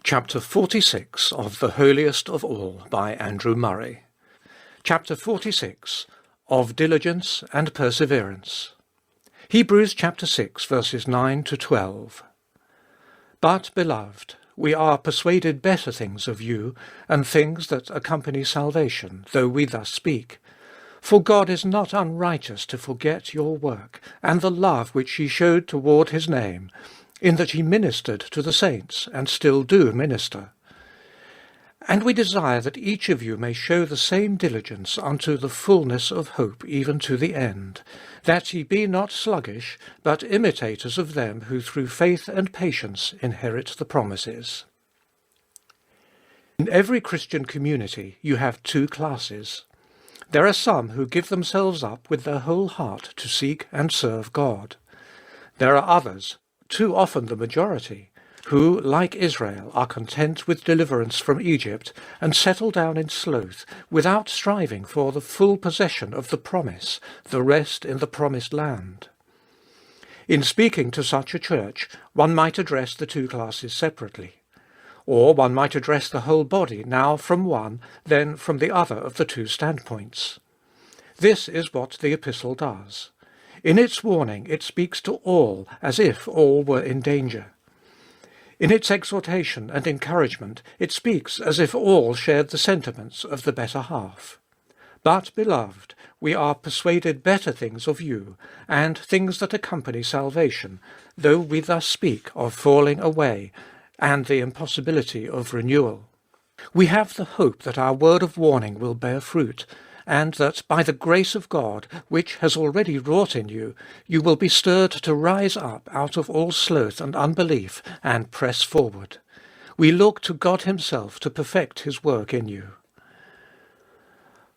Chapter 46 of The Holiest of All by Andrew Murray. Chapter 46 of Diligence and Perseverance. Hebrews chapter 6 verses 9 to 12. But, beloved, we are persuaded better things of you, and things that accompany salvation, though we thus speak. For God is not unrighteous to forget your work, and the love which ye shewed toward his name, in that ye ministered to the saints, and still do minister. And we desire that each of you may show the same diligence unto the fullness of hope even to the end, that ye be not sluggish, but imitators of them who through faith and patience inherit the promises. In every Christian community you have two classes. There are some who give themselves up with their whole heart to seek and serve God. There are others, too often the majority, who, like Israel, are content with deliverance from Egypt and settle down in sloth without striving for the full possession of the promise, the rest in the promised land. In speaking to such a church, one might address the two classes separately, or one might address the whole body now from one, then from the other of the two standpoints. This is what the epistle does. In its warning, it speaks to all as if all were in danger. In its exhortation and encouragement, it speaks as if all shared the sentiments of the better half. But, beloved, we are persuaded better things of you, and things that accompany salvation, though we thus speak of falling away, and the impossibility of renewal. We have the hope that our word of warning will bear fruit, and that by the grace of God, which has already wrought in you, you will be stirred to rise up out of all sloth and unbelief and press forward. We look to God himself to perfect his work in you.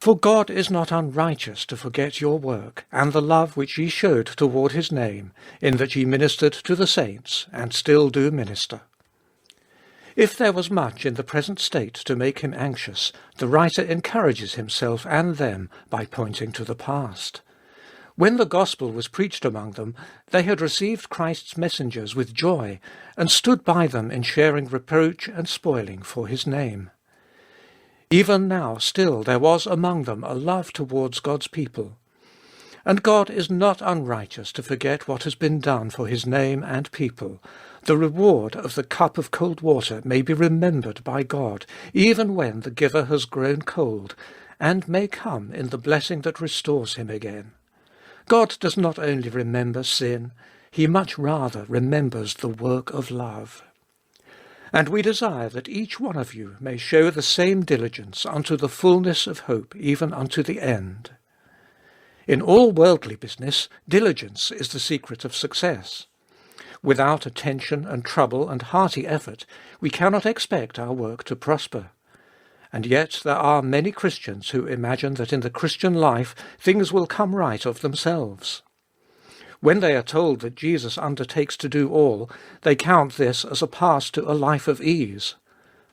For God is not unrighteous to forget your work, and the love which ye showed toward his name, in that ye ministered to the saints, and still do minister. If there was much in the present state to make him anxious, the writer encourages himself and them by pointing to the past. When the gospel was preached among them, they had received Christ's messengers with joy, and stood by them in sharing reproach and spoiling for his name. Even now still there was among them a love towards God's people. And God is not unrighteous to forget what has been done for his name and people. The reward of the cup of cold water may be remembered by God, even when the giver has grown cold, and may come in the blessing that restores him again. God does not only remember sin, he much rather remembers the work of love. And we desire that each one of you may show the same diligence unto the fullness of hope, even unto the end. In all worldly business, diligence is the secret of success. Without attention and trouble and hearty effort, we cannot expect our work to prosper. And yet there are many Christians who imagine that in the Christian life things will come right of themselves. When they are told that Jesus undertakes to do all, they count this as a pass to a life of ease.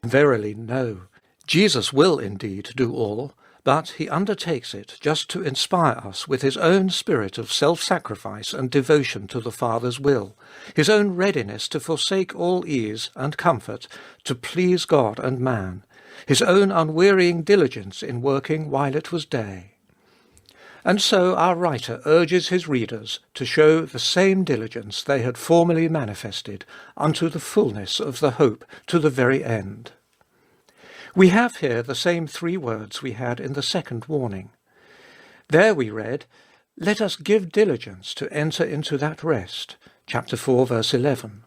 Verily, no. Jesus will indeed do all, but he undertakes it just to inspire us with his own spirit of self-sacrifice and devotion to the Father's will, his own readiness to forsake all ease and comfort to please God and man, his own unwearying diligence in working while it was day. And so our writer urges his readers to show the same diligence they had formerly manifested unto the fullness of the hope to the very end. We have here the same three words we had in the second warning. There we read, "Let us give diligence to enter into that rest," chapter 4, verse 11.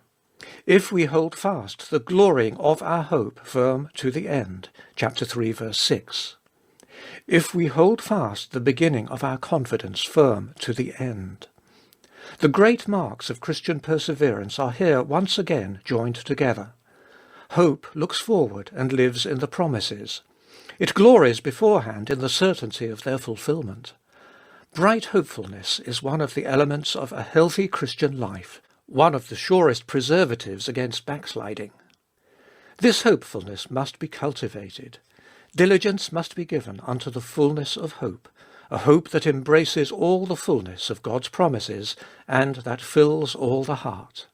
"If we hold fast the glorying of our hope firm to the end," chapter 3, verse 6. "If we hold fast the beginning of our confidence firm to the end." The great marks of Christian perseverance are here once again joined together. Hope looks forward and lives in the promises. It glories beforehand in the certainty of their fulfillment. Bright hopefulness is one of the elements of a healthy Christian life, one of the surest preservatives against backsliding. This hopefulness must be cultivated. Diligence must be given unto the fullness of hope, a hope that embraces all the fullness of God's promises and that fills all the heart.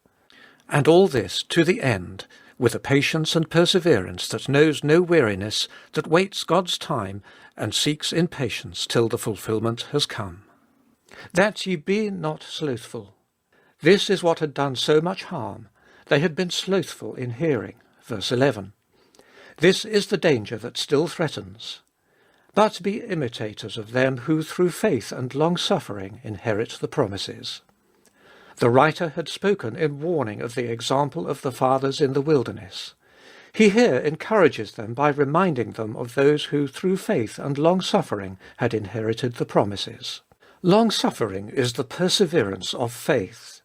And all this to the end, with a patience and perseverance that knows no weariness, that waits God's time and seeks in patience till the fulfilment has come. That ye be not slothful. This is what had done so much harm. They had been slothful in hearing. Verse 11. This is the danger that still threatens. But be imitators of them who through faith and long-suffering inherit the promises. The writer had spoken in warning of the example of the fathers in the wilderness. He here encourages them by reminding them of those who through faith and long-suffering had inherited the promises. Long-suffering is the perseverance of faith.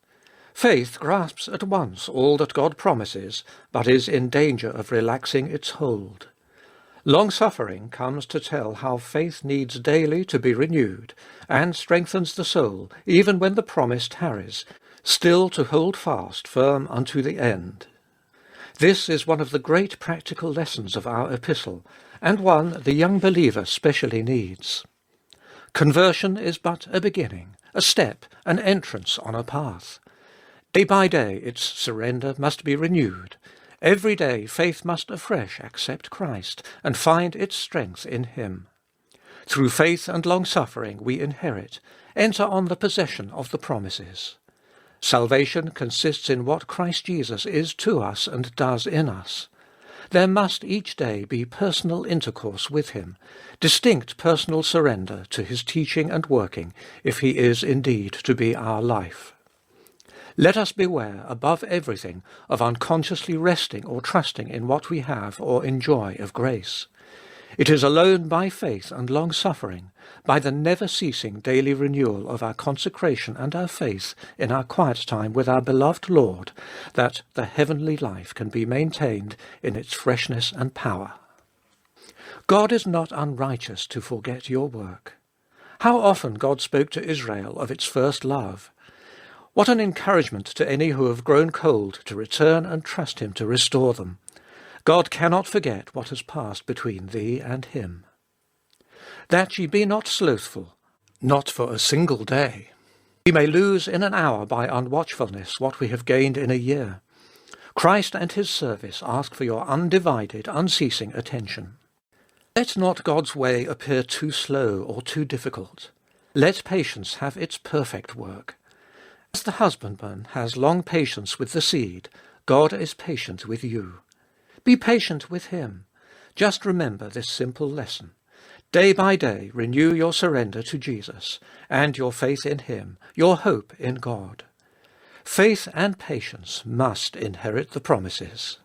Faith grasps at once all that God promises, but is in danger of relaxing its hold. Long-suffering comes to tell how faith needs daily to be renewed, and strengthens the soul, even when the promise tarries, still to hold fast firm unto the end. This is one of the great practical lessons of our epistle, and one the young believer specially needs. Conversion is but a beginning, a step, an entrance on a path. Day by day its surrender must be renewed. Every day faith must afresh accept Christ and find its strength in him. Through faith and long-suffering we inherit, enter on the possession of the promises. Salvation consists in what Christ Jesus is to us and does in us. There must each day be personal intercourse with him, distinct personal surrender to his teaching and working, if he is indeed to be our life. Let us beware, above everything, of unconsciously resting or trusting in what we have or enjoy of grace. It is alone by faith and long-suffering, by the never-ceasing daily renewal of our consecration and our faith in our quiet time with our beloved Lord, that the heavenly life can be maintained in its freshness and power. God is not unrighteous to forget your work. How often God spoke to Israel of its first love. What an encouragement to any who have grown cold to return and trust him to restore them. God cannot forget what has passed between thee and him. That ye be not slothful, not for a single day. We may lose in an hour by unwatchfulness what we have gained in a year. Christ and his service ask for your undivided, unceasing attention. Let not God's way appear too slow or too difficult. Let patience have its perfect work. As the husbandman has long patience with the seed, God is patient with you. Be patient with him. Just remember this simple lesson. Day by day renew your surrender to Jesus, and your faith in him, your hope in God. Faith and patience must inherit the promises.